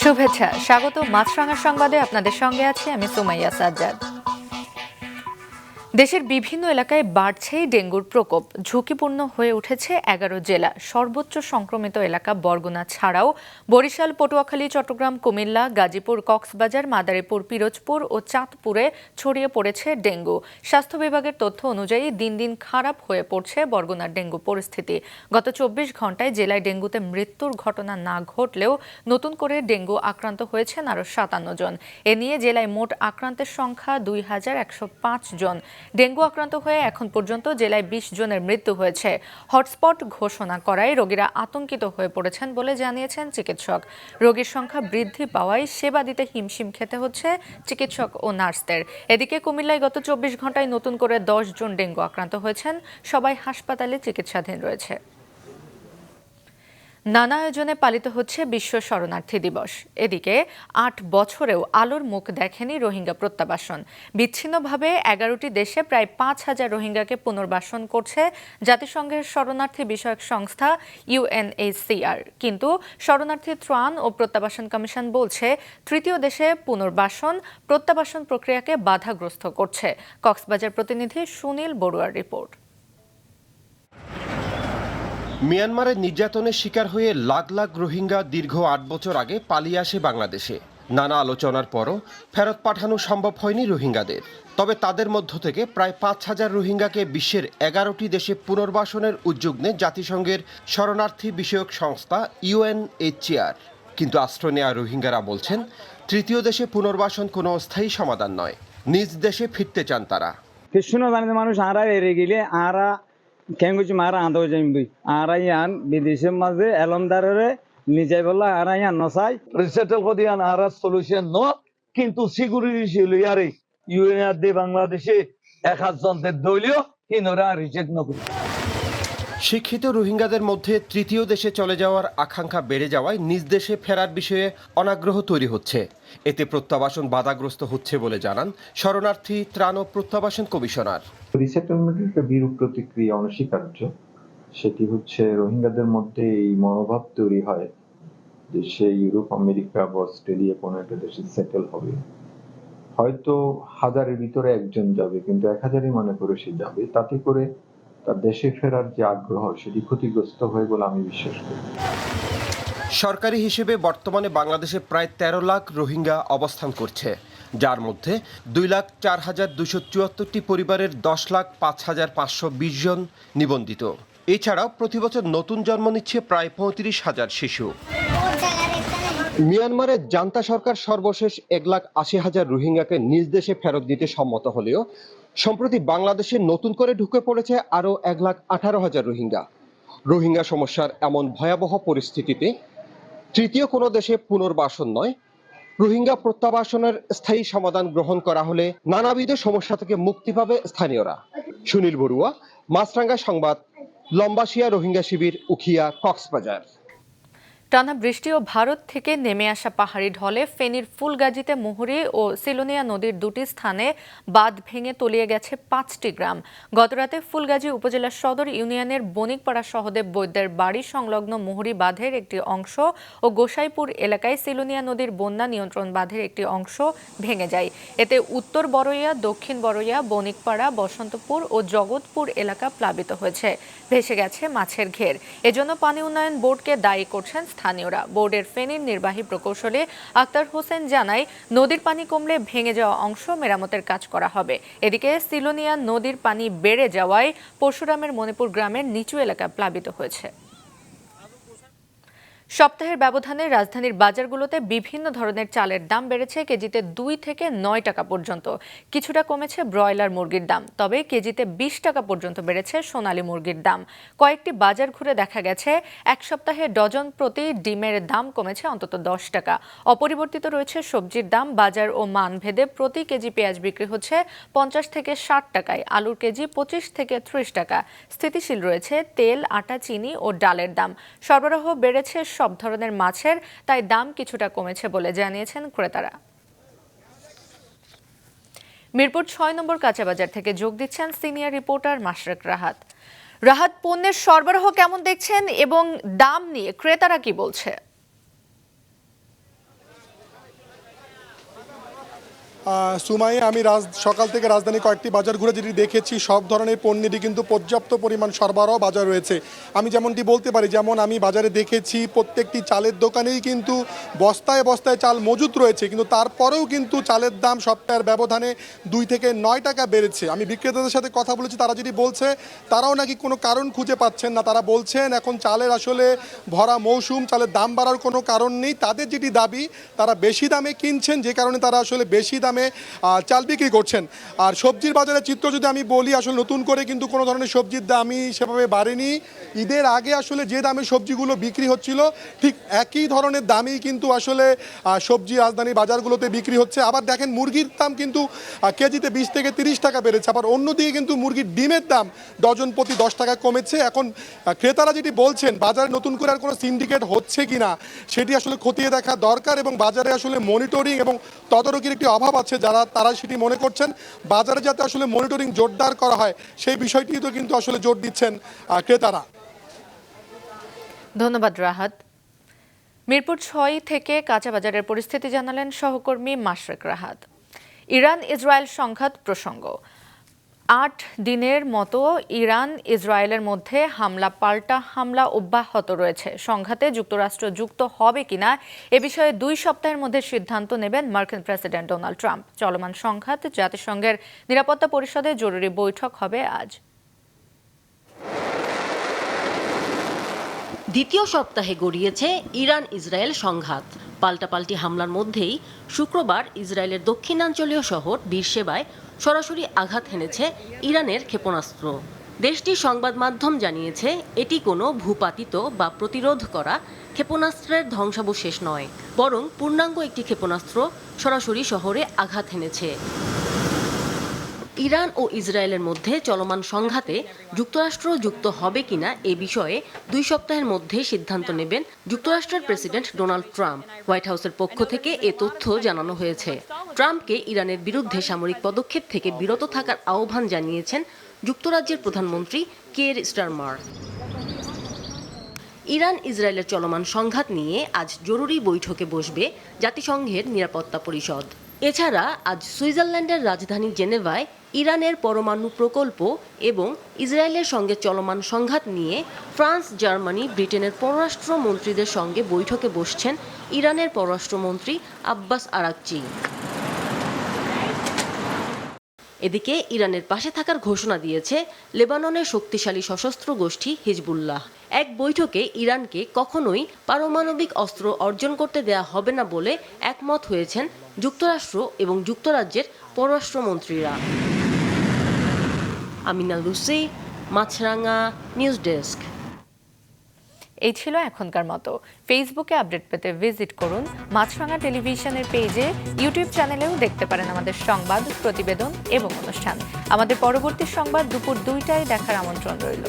শুভেচ্ছা, স্বাগত মাছরাঙা সংবাদে। আপনাদের সঙ্গে আছি আমি সুমাইয়া সাজ্জাদ। দেশের বিভিন্ন এলাকায় বাড়ছে ডেঙ্গুর প্রকোপ। ঝুঁকিপূর্ণ হয়ে উঠেছে 11 জেলা। সর্বোচ্চ সংক্রমিত এলাকা বরগুনা ছাড়াও বরিশাল, পটুয়াখালী, চট্টগ্রাম, কুমিল্লা, গাজীপুর, কক্সবাজার, মাদারীপুর, পিরোজপুর ও চাঁদপুরে ছড়িয়ে পড়েছে ডেঙ্গু। স্বাস্থ্য বিভাগের তথ্য অনুযায়ী দিন দিন খারাপ হয়ে পড়ছে বরগুনার ডেঙ্গু পরিস্থিতি। গত 24 ঘন্টায় জেলায় ডেঙ্গুতে মৃত্যুর ঘটনা না ঘটলেও নতুন করে ডেঙ্গু আক্রান্ত হয়েছেন আরও 57 জন। এ নিয়ে জেলায় মোট আক্রান্তের সংখ্যা 2105 জন। ডেঙ্গু আক্রান্ত হয়ে এখন পর্যন্ত জেলায় 20 জনের মৃত্যু হয়েছে। হটস্পট ঘোষণা করায় রোগীরা আতঙ্কিত হয়ে পড়েছেন বলে জানিয়েছেন চিকিৎসক। রোগীর সংখ্যা বৃদ্ধি পাওয়ায় সেবা দিতে হিমশিম খেতে হচ্ছে চিকিৎসক ও নার্সদের। এদিকে কুমিল্লায় গত 24 ঘন্টায় নতুন করে 10 জন ডেঙ্গু আক্রান্ত হয়েছেন। সবাই হাসপাতালে চিকিৎসাধীন রয়েছে। নানা আয়োজনে পালিত হচ্ছে বিশ্ব শরণার্থী দিবস। এদিকে 8 বছরেও আলোর মুখ দেখেনি রোহিঙ্গা প্রত্যাবাসন। বিচ্ছিন্নভাবে 11টি দেশে প্রায় 5,000 রোহিঙ্গাকে পুনর্বাসন করছে জাতিসংঘের শরণার্থী বিষয়ক সংস্থা UNHCR। কিন্তু শরণার্থী ত্রাণ ও প্রত্যাবাসন কমিশন বলছে তৃতীয় দেশে পুনর্বাসন প্রত্যাবাসন প্রক্রিয়াকে বাধাগ্রস্ত করছে। কক্সবাজার প্রতিনিধি সুনীল বড়ুয়ার রিপোর্ট। মিয়ানমারের নির্যাতনের শিকার হয়ে লাখ লাখ রোহিঙ্গা দীর্ঘ 8 বছর আগে পালিয়ে আসে বাংলাদেশে। নানা আলোচনার পরও ফেরত পাঠানো সম্ভব হয়নি রোহিঙ্গাদের। তবে তাদের মধ্য থেকে প্রায় 5,000 রোহিঙ্গাকে বিশ্বের 11টি দেশে পুনর্বাসনের উদ্যোগ নেয় জাতিসংঘের শরণার্থী বিষয়ক সংস্থা UNHCR। কিন্তু আশ্রয় নেওয়া রোহিঙ্গারা বলছেন তৃতীয় দেশে পুনর্বাসন কোনো স্থায়ী সমাধান নয়। নিজ দেশে ফিরতে চান তারা। মানুষ আরা এড়ে গেলে আরা কেঙ্গুচি মারা আঁধো যাইবি আরা ইয়ান বিদেশের মাঝে এলমদারে নিজে বলা আরা ইয়ান নসাই রিসেটল কদিয়ান আরা সলিউশন ন কিন্তু সিকিউরিটি ছিল ইয়ারে ইউএনআর দে বাংলাদেশে 1,000 জনদের দলীয় কিনরা রিজেক্ট নকরি। শিক্ষিত রোহিঙ্গাদের মধ্যে তৃতীয় দেশে চলে যাওয়ার আকাঙ্ক্ষা বেড়ে যাওয়ায় নিজ দেশে ফেরার বিষয়ে অনাগ্রহ তৈরি হচ্ছে। এতে প্রত্যাবাসন বাধাগ্রস্ত হচ্ছে বলে জানান শরণার্থী ত্রাণ ও প্রত্যাবাসন কমিশনার। রিসেটলমেন্টের একটা বিরূপ প্রতিক্রিয়া অনস্বীকার্য। সেটি হচ্ছে রোহিঙ্গাদের মধ্যে এই মনোভাব তৈরি হয় যে সে ইউরোপ, আমেরিকা বা অস্ট্রেলিয়া কোনো একটা দেশে সেটেল হবে। হয়তো 1000-এর ভিতরে একজন যাবে, কিন্তু 1000-ই মনে করে সে যাবে। তাতে করে তার দেশে ফেরার যে আগ্রহ সেটি ক্ষতিগ্রস্ত হয় বলে আমি বিশ্বাস করি। সরকারি হিসেবে বর্তমানে বাংলাদেশে প্রায় 13 লাখ রোহিঙ্গা অবস্থান করছে, যার মধ্যে 2,04,274টি পরিবারের 10,05,520 জন নিবন্ধিত। এছাড়াও প্রতিবছর নতুন জন্ম নিচ্ছে প্রায় 35,000 শিশু। মিয়ানমারের জান্তা সরকার সর্বশেষ 1,80,000 রোহিঙ্গাকে নিজ দেশে ফেরত দিতে সম্মত হলেও সম্প্রতি বাংলাদেশে নতুন করে ঢুকে পড়েছে আরও 1,18,000 রোহিঙ্গা। রোহিঙ্গা সমস্যার এমন ভয়াবহ পরিস্থিতিতে তৃতীয় কোনো দেশে পুনর্বাসন নয়, রোহিঙ্গা প্রত্যাবাসনের স্থায়ী সমাধান গ্রহণ করা হলে নানাবিধ সমস্যা থেকে মুক্তি পাবে স্থানীয়রা। সুনীল বড়ুয়া, মাছরাঙ্গা সংবাদ, লম্বাসিয়া রোহিঙ্গা শিবির, উখিয়া, কক্সবাজার। টানা বৃষ্টি ও ভারত থেকে নেমে আসা পাহাড়ি ঢলে ফেনীর ফুলগাজীতে মুহুরী ও সিলোনিয়া নদীর 2টি স্থানে বাঁধ ভেঙে তলিয়ে গেছে 5টি গ্রাম। গতরাতে ফুলগাজী উপজেলার সদর ইউনিয়নের বণিকপাড়া সহদেব বৈদ্যের বাড়ি সংলগ্ন মুহুরী বাঁধের একটি অংশ ও গোসাইপুর এলাকায় সিলোনিয়া নদীর বন্যা নিয়ন্ত্রণ বাঁধের একটি অংশ ভেঙে যায়। এতে উত্তর বড়ইয়া, দক্ষিণ বড়ইয়া, বণিকপাড়া, বসন্তপুর ও জগৎপুর এলাকা প্লাবিত হয়েছে। ভেসে গেছে মাছের ঘের। এজন্য পানি উন্নয়ন বোর্ডকে দায়ী করছেন স্থানীয়রা। বোর্ডের ফেনীর নির্বাহী প্রকৌশলী আক্তার হোসেন জানায়, নদীর পানি কমলে ভেঙে যাওয়া অংশ মেরামতের কাজ করা হবে। এদিকে সিলোনিয়া নদীর পানি বেড়ে যাওয়ায় পরশুরামের মণিপুর গ্রামের নিচু এলাকা প্লাবিত হয়েছে। সপ্তাহের ব্যবধানে রাজধানীর বাজারগুলোতে বিভিন্ন ধরনের চালের দাম বেড়েছে কেজিতে 2 থেকে 9 টাকা পর্যন্ত। কিছুটা কমেছে ব্রয়লার মুরগির দাম, তবে কেজিতে 20 টাকা পর্যন্ত বেড়েছে সোনালী মুরগির দাম। কয়েকটি বাজার ঘুরে দেখা গেছে এক সপ্তাহে ডজন প্রতি ডিমের দাম কমেছে অন্তত 10 টাকা। অপরিবর্তিত রয়েছে সবজির দাম। বাজার ও মান ভেদে প্রতি কেজি পেঁয়াজ বিক্রি হচ্ছে 50 থেকে 60 টাকায়, আলুর কেজি 25 থেকে 30 টাকা। স্থিতিশীল রয়েছে তেল, আটা, চিনি ও ডালের দাম। সরবরাহ বেড়েছে সব ধরনের মাছের, তাই দাম কিছুটা কমেছে বলে জানিয়েছেন ক্রেতারা। মিরপুর 6 নম্বর কাঁচাবাজার থেকে যোগ দিচ্ছেন সিনিয়র রিপোর্টার মাশরাক রাহাত। রাহাত, পণ্যের সরবরাহ কেমন দেখছেন এবং দাম নিয়ে ক্রেতারা কি বলছে? সুমাইয়ে আমি সকাল থেকে রাজধানী কয়েকটি বাজার ঘুরে যেটি দেখেছি, সব ধরনের পণ্যেরই কিন্তু পর্যাপ্ত পরিমাণ সরবরাহ বাজার রয়েছে। আমি যেমনটি বলতে পারি, যেমন আমি বাজারে দেখেছি প্রত্যেকটি চালের দোকানেই কিন্তু বস্তায় বস্তায় চাল মজুত রয়েছে, কিন্তু তারপরেও কিন্তু চালের দাম সপ্তাহের ব্যবধানে 2 থেকে 9 টাকা বেড়েছে। আমি বিক্রেতাদের সাথে কথা বলেছি, তারা যেটি বলছে তারাও নাকি কোনো কারণ খুঁজে পাচ্ছেন না। তারা বলছেন এখন চালের আসলে ভরা মৌসুম, চালের দাম বাড়ার কোনো কারণ নেই। তাদের যেটি দাবি, তারা বেশি দামে কিনছেন, যে কারণে তারা আসলে বেশি দামে চাল বিক্রি করছেন। আর সবজির বাজারের চিত্র যদি আমি বলি, আসলে নতুন করে কিন্তু কোনো ধরনের সবজির দামই সেভাবে বাড়েনি। ঈদের আগে আসলে যে দামে সবজিগুলো বিক্রি হচ্ছিল, ঠিক একই ধরনের দামেই কিন্তু আসলে সবজি রাজধানীর বাজারগুলোতে বিক্রি হচ্ছে। আবার দেখেন মুরগির দাম কিন্তু কেজিতে 20 থেকে 30 টাকা বেড়েছে। আবার অন্যদিকে কিন্তু মুরগির ডিমের দাম ডজন প্রতি 10 টাকা কমেছে। এখন ক্রেতারা যেটি বলছেন, বাজারে নতুন করে আর কোনো সিন্ডিকেট হচ্ছে কিনা সেটি আসলে খতিয়ে দেখা দরকার, এবং বাজারে আসলে মনিটরিং এবং তদারকির একটি অভাব আছে। তারা সেটি মনে করছেন, বাজারে যাতে আসলে মনিটরিং জোরদার করা হয় সেই বিষয়টিও কিন্তু আসলে জোর দিচ্ছেন ক্রেতারা। ধন্যবাদ রাহাত। মিরপুর 6 থেকে কাঁচা বাজারের পরিস্থিতি জানালেন সহকর্মী মাশরেক রাহাত। ইরান ইসরায়েল সংঘাত প্রসঙ্গ। 8 দিনের মতো ইরান ইসরায়েলের মধ্যে পাল্টা হামলা অব্যাহত রয়েছে। সংঘাতে যুক্তরাষ্ট্র যুক্ত হবে কিনা এ বিষয়ে 2 সপ্তাহের মধ্যে সিদ্ধান্ত নেবেন মার্কিন প্রেসিডেন্ট ডোনাল্ড ট্রাম্প। চলমান সংঘাত জাতিসংঘের নিরাপত্তা পরিষদে জরুরি বৈঠক হবে আজ। দ্বিতীয় সপ্তাহে গড়িয়েছে ইরান ইসরায়েল সংঘাত। পাল্টাপাল্টি হামলার মধ্যেই শুক্রবার ইসরায়েলের দক্ষিণাঞ্চলীয় শহর বীরশেবায় সরাসরি আঘাত হেনেছে ইরানের ক্ষেপণাস্ত্র। দেশটির সংবাদ মাধ্যম জানিয়েছে, এটি কোনো ভূপাতিত বা প্রতিরোধ করা ক্ষেপণাস্ত্রের ধ্বংসাবশেষ নয়, বরং পূর্ণাঙ্গ একটি ক্ষেপণাস্ত্র সরাসরি শহরে আঘাত হেনেছে। ইরান ও ইসরায়েলের মধ্যে চলমান সংঘাতে যুক্তরাষ্ট্র যুক্ত হবে কিনা এ বিষয়ে 2 সপ্তাহের মধ্যে সিদ্ধান্ত নেবেন যুক্তরাষ্ট্রের প্রেসিডেন্ট ডোনাল্ড ট্রাম্প। হোয়াইট হাউসের পক্ষ থেকে এ তথ্য জানানো হয়েছে। ট্রাম্পকে ইরানের বিরুদ্ধে সামরিক পদক্ষেপ থেকে বিরত থাকার আহ্বান জানিয়েছেন যুক্তরাজ্যের প্রধানমন্ত্রী কিয়ের স্টারমার। ইরান ইসরায়েলের চলমান সংঘাত নিয়ে আজ জরুরি বৈঠকে বসবে জাতিসংঘের নিরাপত্তা পরিষদ। এছাড়া আজ সুইজারল্যান্ডের রাজধানী জেনেভায় ইরানের পরমাণু প্রকল্প এবং ইসরায়েলের সঙ্গে চলমান সংঘাত নিয়ে ফ্রান্স, জার্মানি, ব্রিটেনের পররাষ্ট্র মন্ত্রীদের সঙ্গে বৈঠকে বসছেন ইরানের পররাষ্ট্রমন্ত্রী আব্বাস আরাকচি। এদিকে ইরানের পাশে থাকার ঘোষণা দিয়েছে লেবাননের শক্তিশালী সশস্ত্র গোষ্ঠী হিজবুল্লাহ। এক বৈঠকে ইরানকে কখনোই পারমাণবিক অস্ত্র অর্জন করতে দেয়া হবে না বলে একমত হয়েছেন যুক্তরাষ্ট্র এবং যুক্তরাজ্যের পররাষ্ট্রমন্ত্রীরা। আমিনা লুসি, মাছরাঙা, নিউজ ডেস্ক। এই ছিল এখনকার মতো। ফেসবুকে আপডেট পেতে ভিজিট করুন মাছরাঙা টেলিভিশনের পেজে, ইউটিউব চ্যানেলেও দেখতে পারেন আমাদের সংবাদ, প্রতিবেদন এবং অনুষ্ঠান। আমাদের পরবর্তী সংবাদ দুপুর 2টায় দেখার আমন্ত্রণ রইল।